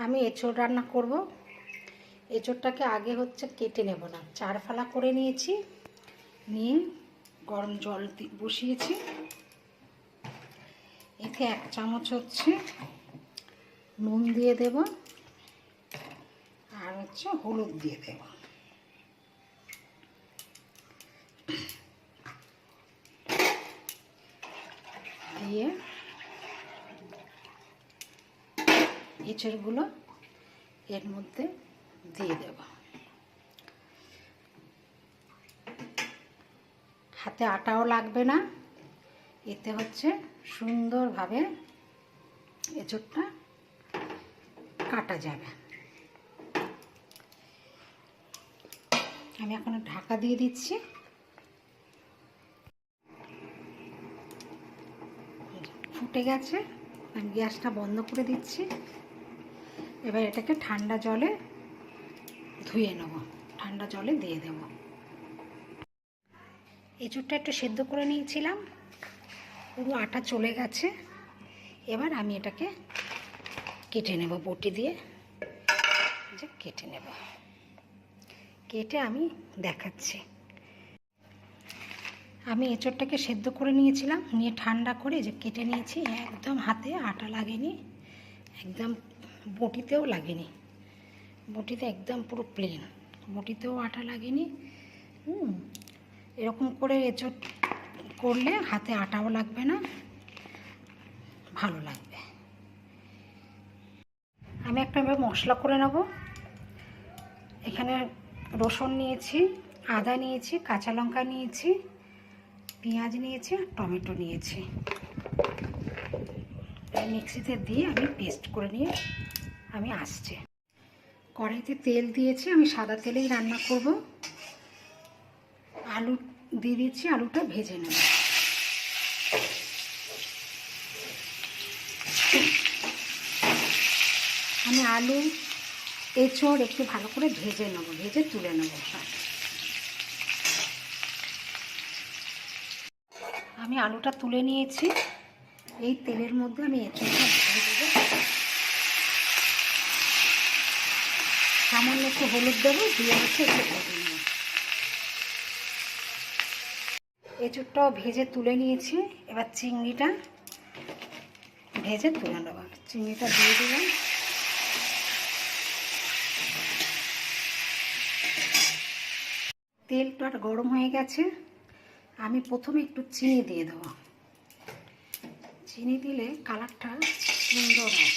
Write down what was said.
আমি এঁচোড় রান্না করব। এঁচোড়টাকে আগে কেটে নেব না, 4 ফালা করে নিয়েছি, নিয়ে গরম জল বসিয়েছি। এতে 1 চামচ নুন দিয়ে দেব, আর হলুদ দিয়ে দেব। দিয়ে এঁচোড়গুলো এর মধ্যে দিয়ে দেব। হাতে আটাও লাগবে না, এতে সুন্দরভাবে এঁচোড়টা কাটা যাবে। আমি এখন ঢাকা দিয়ে দিচ্ছি। ফুটে গেছে, আমি গ্যাসটা বন্ধ করে দিচ্ছি। এবার এটাকে ঠান্ডা জলে ধুয়ে নেব, ঠান্ডা জলে দিয়ে দেব। এঁচোড়টা একটু সেদ্ধ করে নিয়েছিলাম, পুরো আটা চলে গেছে। এবার আমি এটাকে কেটে নেব, বটি দিয়ে কেটে নেব। কেটে আমি দেখাচ্ছি। আমি এঁচোড়টাকে সেদ্ধ করে নিয়েছিলাম, নিয়ে ঠান্ডা করে কেটে নিয়েছি। একদম হাতে আটা লাগেনি, একদম বটিতেও লাগেনি, বটিতে একদম পুরো প্লেন, বটিতেও আটা লাগেনি। এরকম করে এঁচোড় করলে হাতে আটাও লাগবে না, ভালো লাগবে। আমি একটা মশলা করে নেব। এখানে রসুন নিয়েছি, আদা নিয়েছি, কাঁচা লঙ্কা নিয়েছি, পেঁয়াজ নিয়েছি, আর টমেটো নিয়েছি। মিক্সিতে দিয়ে আমি পেস্ট করে নিয়ে আমি আসছি। কড়াইতে তেল দিয়েছি, আমি সাদা তেলেই রান্না করব। আলু দিয়ে দিচ্ছি, আলুটা ভেজে নেব। আমি আলু এঁচোড় একটু ভালো করে ভেজে নেব, ভেজে তুলে নেব। আমি আলুটা তুলে নিয়েছি, এই তেলের মধ্যে আমি এঁচোড়টা ভেজে দেব। সামান্য একটু হলুদ দেবো, দিয়ে একটু ভেজে নেব। এঁচোড়টাও ভেজে তুলে নিয়েছি। এবার চিংড়িটা ভেজে তুলে নেব। চিংড়িটা দিয়ে দিলাম। তেলটা গরম হয়ে গেছে, আমি প্রথমে একটু চিনি দিয়ে দেবো। চিনি দিলে কালারটা সুন্দর হয়।